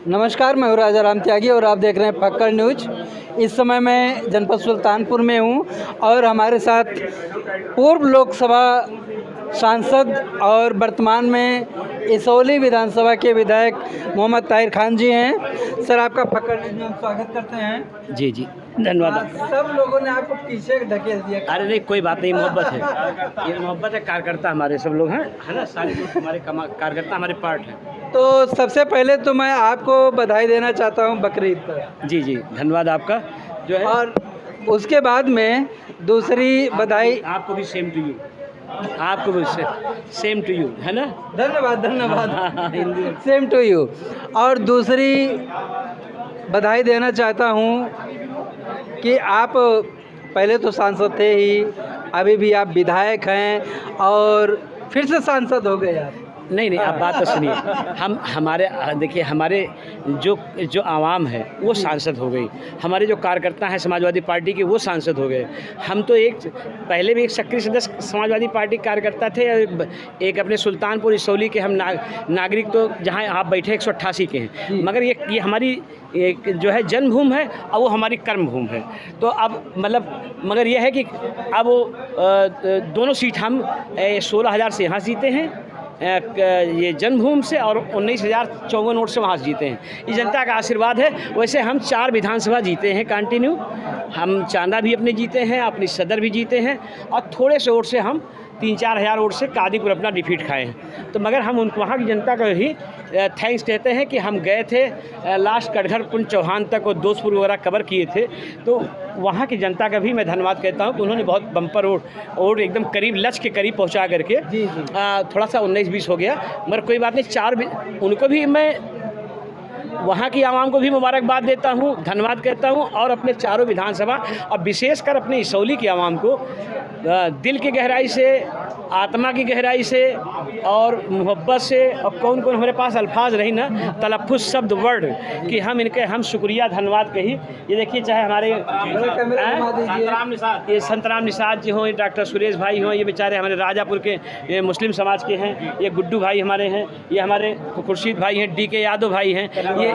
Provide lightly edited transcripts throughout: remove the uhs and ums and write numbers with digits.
नमस्कार, मैं हूँ राजा राम त्यागी और आप देख रहे हैं पकड़ न्यूज। इस समय मैं जनपद सुल्तानपुर में हूँ और हमारे साथ पूर्व लोकसभा सांसद और वर्तमान में इसौली विधानसभा के विधायक मोहम्मद ताहिर खान जी हैं। सर, आपका पकड़ न्यूज में हम स्वागत करते हैं। जी जी, धन्यवाद। सब लोगों ने आपको पीछे धकेल दिया। अरे नहीं, कोई बात नहीं, मोहब्बत है, ये मोहब्बत है। कार्यकर्ता हमारे सब लोग हैं, है ना, सारे लोग हमारे कार्यकर्ता हमारे पार्ट हैं। तो सबसे पहले तो मैं आपको बधाई देना चाहता हूँ बकरीद पर। जी जी, धन्यवाद आपका जो है। और उसके बाद में दूसरी बधाई आपको भी सेम टू यू, आपको भी सेम टू यू, है ना। धन्यवाद धन्यवाद। Same to you. और दूसरी बधाई देना चाहता हूँ कि आप पहले तो सांसद थे ही, अभी भी आप विधायक हैं और फिर से सांसद हो गए आप। नहीं नहीं, आप बात तो सुनिए। हमारे देखिए, हमारे जो आवाम है वो सांसद हो गई, हमारे जो कार्यकर्ता हैं समाजवादी पार्टी के वो सांसद हो गए। हम तो पहले भी एक सक्रिय सदस्य समाजवादी पार्टी कार्यकर्ता थे। एक अपने सुल्तानपुर इसौली के हम नागरिक, तो जहाँ आप बैठे 188 के हैं, मगर ये हमारी एक जो है जन्मभूमि है और वो हमारी कर्मभूमि है। तो अब मतलब मगर यह है कि अब वो दोनों सीट हम 16,000 से यहाँ जीते हैं, ये जन्मभूमि से, और 19,054 वोट से वहाँ से जीते हैं। ये जनता का आशीर्वाद है। वैसे हम 4 विधानसभा जीते हैं कंटिन्यू। हम चांदा भी अपने जीते हैं, अपनी सदर भी जीते हैं, और थोड़े से वोट से हम 3-4 हज़ार वोट से कादीपुर अपना डिफीट खाए हैं। तो मगर हम वहाँ की जनता को ही थैंक्स कहते हैं कि हम गए थे लास्ट कटघर पुंज चौहान तक और दोस्तपुर वगैरह कवर किए थे। तो वहाँ की जनता का भी मैं धन्यवाद कहता हूँ कि उन्होंने बहुत बम्पर वोट एकदम करीब लक्ष्य के करीब पहुँचा करके। थोड़ा सा 19-20 हो गया, मगर कोई बात नहीं। उनको भी मैं वहाँ की आवाम को भी मुबारकबाद देता हूँ, धन्यवाद कहता हूँ, और अपने चारों विधानसभा और विशेषकर अपने इसौली की आवाम को दिल की गहराई से, आत्मा की गहराई से और मोहब्बत से, और कौन कौन हमारे पास अल्फाज रही ना, तलफ़्फ़ुज़ शब्द वर्ड कि हम शुक्रिया धन्यवाद कही। ये देखिए, चाहे हमारे ये संतराम निषाद जी हों, ये डॉक्टर सुरेश भाई हों, ये बेचारे हमारे राजापुर के ये मुस्लिम समाज के हैं, ये गुड्डू भाई हमारे हैं, ये हमारे खुर्शीद भाई हैं, DK यादव भाई हैं,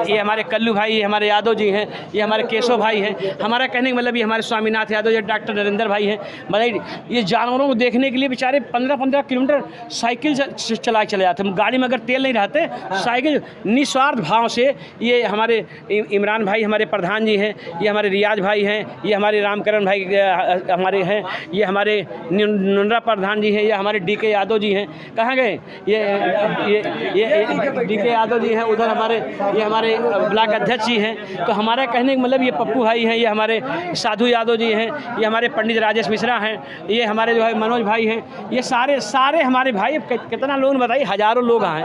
ये हमारे कल्लू भाई, ये हमारे यादव जी हैं, ये हमारे केशव भाई हैं। हमारा कहने का मतलब ये हमारे स्वामीनाथ यादव, ये डॉक्टर नरेंद्र भाई हैं। मतलब ये जानवरों को देखने के लिए बेचारे 15-15 किलोमीटर साइकिल चला चले जाते हैं। गाड़ी में अगर तेल नहीं रहते, साइकिल निस्वार्थ भाव से। ये हमारे इमरान भाई हमारे प्रधान जी हैं, ये हमारे रियाज भाई हैं, ये हमारे रामकरण भाई हमारे हैं, ये हमारे नुनरा प्रधान जी हैं, ये हमारे DK यादव जी हैं। कहाँ गए ये DK यादव जी हैं। उधर हमारे ब्लॉक अध्यक्ष जी हैं। तो हमारा कहने का मतलब ये पप्पू भाई हैं, ये हमारे साधु यादव जी हैं, ये हमारे पंडित राजेश मिश्रा हैं, ये हमारे जो है मनोज भाई हैं। ये सारे हमारे भाई, कितना लोग बताइए, हज़ारों लोग आए,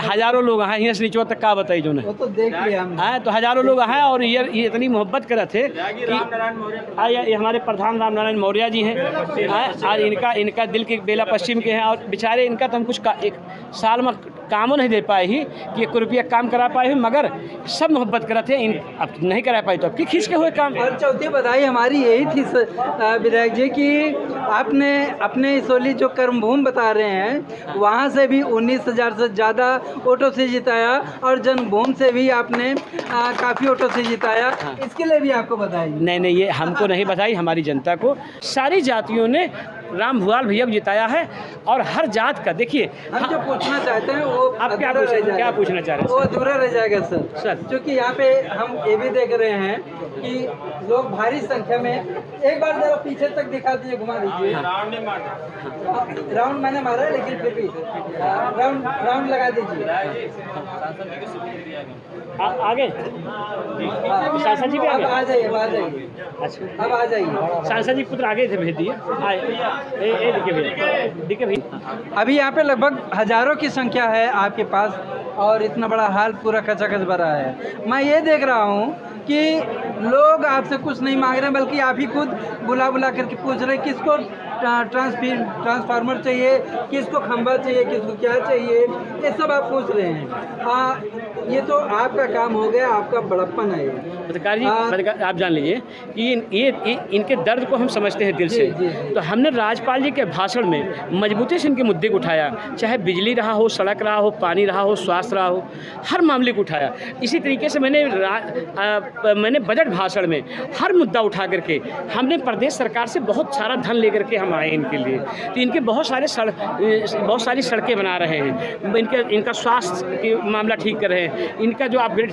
हज़ारों लोग आए यहाँ से नीचे तक। का बताइए जो है, तो देख लिया, तो हज़ारों लोग आए। और ये इतनी मोहब्बत करे थे कि ये हमारे प्रधान राम नारायण मौर्य जी हैं, और इनका दिल के बेला पश्चिम के हैं। और बेचारे इनका तो हम कुछ एक साल में कामों नहीं दे पाए ही कि 1 रुपया काम करा पाए ही, मगर सब मोहब्बत करे थे। अब नहीं करा पाए तो अब की खींच के हुए काम। और चौथी बधाई हमारी यही थी विधायक जी कि आपने अपने इसौली जो कर्मभूमि बता रहे हैं, वहाँ से भी 19,000 से ज़्यादा वोटों से जिताया, और जन्मभूमि से भी आपने काफ़ी वोटों से जिताया। इसके लिए भी आपको बधाई। नहीं, ये हमको नहीं बधाई, हमारी जनता को, सारी जातियों ने राम भुआल भैया को जिताया है। और हर जात का देखिए, हम जो पूछना चाहते हैं वो आप क्या पूछना चाह रहे हैं? वो अधूरा रह जाएगा सर, क्योंकि यहाँ पे हम ये भी देख रहे हैं कि लोग भारी संख्या में, एक बार जरा पीछे तक दिखा दीजिए, घुमा दीजिए। राउंड मैंने मारा है, लेकिन फिर भी राउंड लगा दीजिए। आगे सांसद जी भी आ जाइए। अच्छा, अब आ जाइए। सांसद जी पुत्र आगे थे, भेज दिए। देखिए भैया, अभी यहाँ पे लगभग हज़ारों की संख्या है आपके पास, और इतना बड़ा हाल पूरा खचाखच भरा है। मैं ये देख रहा हूँ कि लोग आपसे कुछ नहीं मांग रहे हैं, बल्कि आप ही खुद बुला करके पूछ रहे हैं किसको ट्रांसफार्मर चाहिए, किसको खंभा चाहिए, किसको क्या चाहिए, ये सब आप पूछ रहे हैं। ये तो आपका काम हो गया, आपका बड़प्पन है ये। पत्रकार जी, पत्रकार आप जान लीजिए कि इनके दर्द को हम समझते हैं दिल से। तो हमने राज्यपाल जी के भाषण में मजबूती से इनके मुद्दे को उठाया, चाहे बिजली रहा हो, सड़क रहा हो, पानी रहा हो, स्वास्थ्य रहा हो, हर मामले को उठाया। इसी तरीके से मैंने बजट भाषण में हर मुद्दा उठा करके हमने प्रदेश सरकार से बहुत सारा धन लेकर के हम आए इनके लिए। तो इनके बहुत सारी सड़कें बना रहे हैं, इनका स्वास्थ्य के मामला ठीक कर रहे हैं, इनका जो अपग्रेड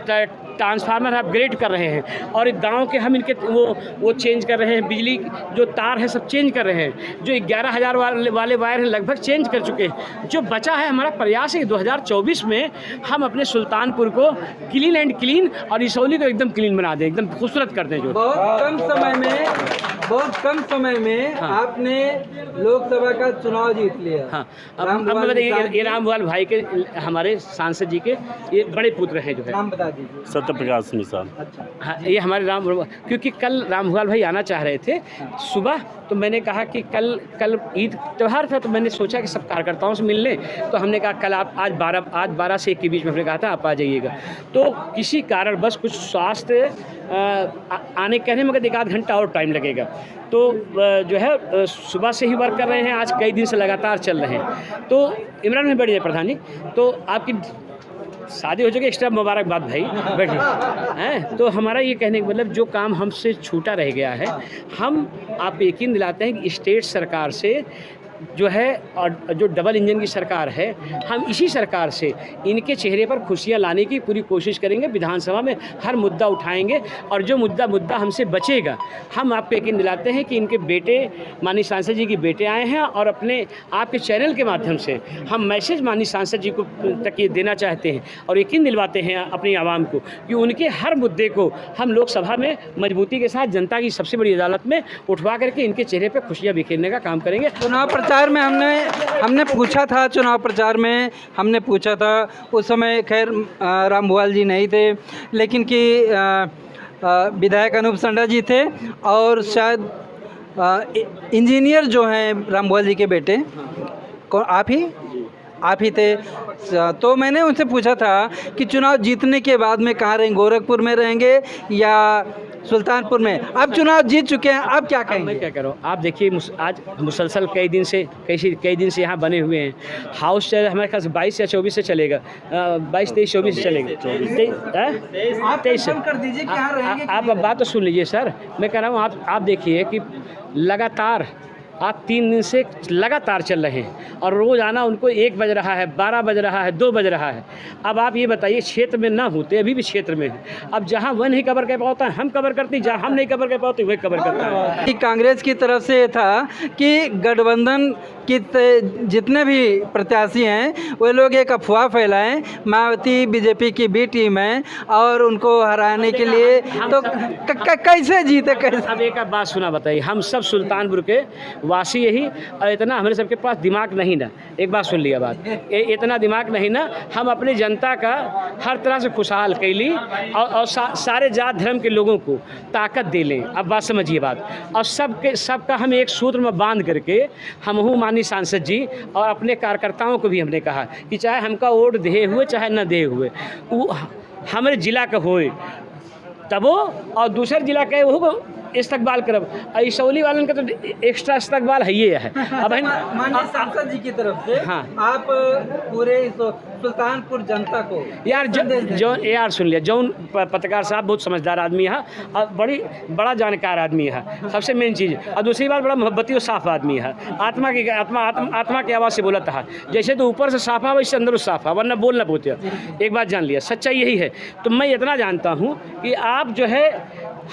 ट्रांसफार्मर अपग्रेड कर रहे हैं, और गांव के हम इनके वो चेंज कर रहे हैं, बिजली जो तार है सब चेंज कर रहे हैं, जो 11,000 वाले वायर हैं लगभग चेंज कर चुके हैं। जो बचा है हमारा प्रयास है 2024 में हम अपने सुल्तानपुर को क्लीन एंड क्लीन और इसौली को एकदम क्लीन बना दें, एकदम खूबसूरत कर दें। जो बहुत कम समय में आपने लोकसभा का चुनाव जीत लिया। हाँ, अब मतलब ये रामभुआल भाई के, हमारे सांसद जी के ये बड़े पुत्र हैं जो है, नाम बता दीजिए। सत्यप्रकाश मिसाल। अच्छा, हाँ, ये हमारे क्योंकि कल रामभुआल भाई आना चाह रहे थे सुबह, तो मैंने कहा कि कल ईद त्यौहार था, तो मैंने सोचा कि सब कार्यकर्ताओं से मिल लें। तो हमने कहा कल आप आज 12 से 1 के बीच में हमने कहा था आप आ जाइएगा। तो किसी कारण बस कुछ स्वास्थ्य आने कहने मगर 1 आध घंटा और टाइम लगेगा। तो जो है सुबह से ही वर्क कर रहे हैं, आज कई दिन से लगातार चल रहे हैं। तो इमरान में बैठ जाए प्रधान जी, तो आपकी शादी हो चुकी, एक्स्ट्रा मुबारकबाद भाई, बैठिए हैं। तो हमारा ये कहने का मतलब जो काम हमसे छूटा रह गया है, हम आप यकीन दिलाते हैं कि स्टेट सरकार से जो है और जो डबल इंजन की सरकार है, हम इसी सरकार से इनके चेहरे पर खुशियां लाने की पूरी कोशिश करेंगे। विधानसभा में हर मुद्दा उठाएंगे, और जो मुद्दा हमसे बचेगा, हम आपको यकीन दिलाते हैं कि इनके बेटे माननीय सांसद जी के बेटे आए हैं, और अपने आपके चैनल के माध्यम से हम मैसेज माननीय सांसद जी को तक ये देना चाहते हैं और यकीन दिलवाते हैं अपनी आवाम को कि उनके हर मुद्दे को हम लोकसभा में मजबूती के साथ जनता की सबसे बड़ी अदालत में उठवा करके इनके चेहरे पर खुशियाँ बिखेरने का काम करेंगे। चुनाव प्रचार में हमने पूछा था, चुनाव प्रचार में हमने पूछा था, उस समय खैर रामभुआल जी नहीं थे, लेकिन कि विधायक अनूप संडा जी थे, और शायद इंजीनियर जो हैं रामभुआल जी के बेटे, कौन आप ही थे। तो मैंने उनसे पूछा था कि चुनाव जीतने के बाद में कहाँ रहेंगे, गोरखपुर में रहेंगे या सुल्तानपुर में? अब चुनाव जीत चुके हैं, अब क्या कहेंगे? मैं क्या करूँ, आप देखिए आज मुसलसल कई दिन से यहाँ बने हुए हैं। हाउस हमारे खास 22 या 24 से चलेगा, 22, 23, 24 से चलेगा, 23 से कर दीजिए कि यहाँ रहेंगे। आप बात तो सुन लीजिए सर, मैं कह रहा हूँ आप देखिए कि लगातार आप 3 दिन से लगातार चल रहे हैं, और रोज़ाना उनको 1 बज रहा है, 12 बज रहा है, 2 बज रहा है। अब आप ये बताइए, क्षेत्र में ना होते, अभी भी क्षेत्र में है। अब जहाँ वह नहीं कवर कर पाता है हम कवर करते हैं, जहाँ हम नहीं कवर कर पाते वह कवर करता है। कांग्रेस की तरफ से था कि गठबंधन कि जितने भी प्रत्याशी हैं वे लोग एक अफवाह फैलाएं, मायावती बीजेपी की बी टीम है और उनको हराने के लिए, तो कैसे जीते? कैसे? अब एक बात सुना बताइए, हम सब सुल्तानपुर के वासी यही, और इतना हमारे सबके पास दिमाग नहीं ना, एक बात सुन लिया बात, इतना दिमाग नहीं ना, हम अपनी जनता का हर तरह से खुशहाल कैली और सारे जात धर्म के लोगों को ताकत दे लें। अब बात समझिए बात, और सबका हम एक सूत्र में बांध करके हम माननीय सांसद जी और अपने कार्यकर्ताओं को भी हमने कहा कि चाहे हमका वोट दे हुए चाहे न दे हुए, वो हमारे जिला का होए तबो, और दूसरे जिला का वो इस्तकबाल करब। इसौली वालन का तो एक्स्ट्रा इस्तकबाल है ये है। अब माननीय सांसद जी की तरफ से हाँ, आप पूरे सुल्तानपुर जनता को यार सुन लिया, जौन पत्रकार साहब बहुत समझदार आदमी है और बड़ा जानकार आदमी है, सबसे मेन चीज़। और दूसरी बात बड़ा मोहब्बती और साफ आदमी है, आत्मा की आवाज़ से बोला था, जैसे तो ऊपर से साफा वैसे अंदर साफा, वरना बोल ना पोते। एक बात जान लिया, सच्चाई यही है। तो मैं इतना जानता हूँ कि आप जो है,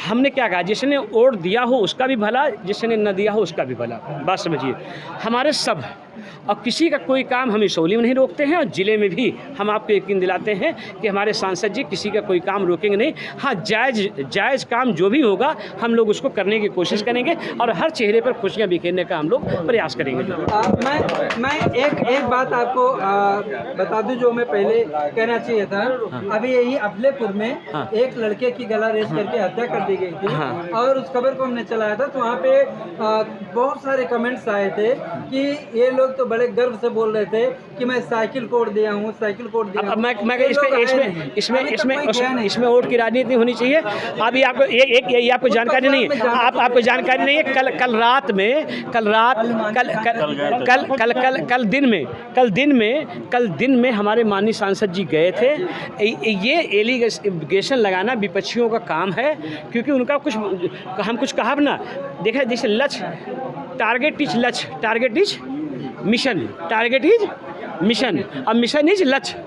हमने क्या कहा, जिसने वोट दिया हो उसका भी भला, जिसने न दिया हो उसका भी भला। बात समझिए, हमारे सब है, और किसी का कोई काम हम इसौली में नहीं रोकते हैं, और ज़िले में भी हम आपको यकीन दिलाते हैं कि हमारे सांसद जी किसी का कोई काम रोकेंगे नहीं। हाँ, जायज़ काम जो भी होगा हम लोग उसको करने की कोशिश करेंगे, और हर चेहरे पर खुशियाँ बिखेरने का हम लोग प्रयास करेंगे। मैं एक बात आपको बता दूं जो मैं पहले कहना चाहिए था। अभी यही अफलेपुर में एक लड़के की गला रेस करके हत्या कर दी गई थी, और उस खबर को हमने चलाया था, तो वहाँ पे बहुत सारे कमेंट्स आए थे कि ये लोग लोग तो बड़े गर्व से बोल रहे थे कि मैं साइकिल कोड दिया हूँ, साइकिल कोड दिया हूँ। अब मैं ये लोग आए नहीं। इसमें इसमें वोट की राजनीति होनी चाहिए। अभी आपको ये आपको जानकारी नहीं है, आपको जानकारी नहीं है। कल दिन में हमारे माननीय सांसद जी गए थे। ये एलिगेशन लगाना विपक्षियों का काम है, क्योंकि उनका हम कुछ कहा ना। देखा जैसे लक्ष्य, टारगेट इज लक्ष्य, target is mission, target is mission, अब मिशन इज लक्ष्य।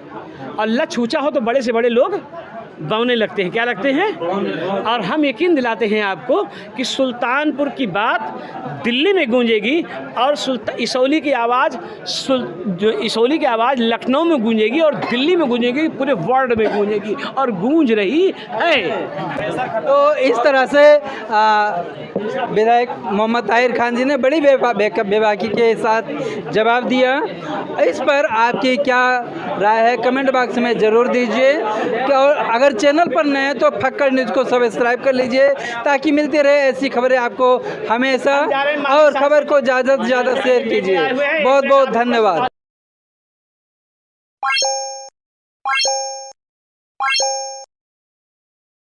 और लक्ष्य ऊंचा हो तो बड़े से बड़े लोग दौड़ने लगते हैं। क्या लगते हैं? और हम यकीन दिलाते हैं आपको कि सुल्तानपुर की बात दिल्ली में गूंजेगी और इसौली की आवाज़ लखनऊ में गूंजेगी और दिल्ली में गूंजेगी, पूरे वर्ल्ड में गूंजेगी और गूंज रही है। तो इस तरह से विधायक मोहम्मद ताहिर खान जी ने बड़ी बेबाकी के साथ जवाब दिया। इस पर आपकी क्या राय है कमेंट बॉक्स में ज़रूर दीजिए। और अगर चैनल पर नए हैं तो फक्कड़ न्यूज़ को सब्सक्राइब कर लीजिए, ताकि मिलती रहे ऐसी खबरें आपको हमेशा, और खबर को ज़्यादा से ज़्यादा शेयर कीजिए। बहुत बहुत धन्यवाद।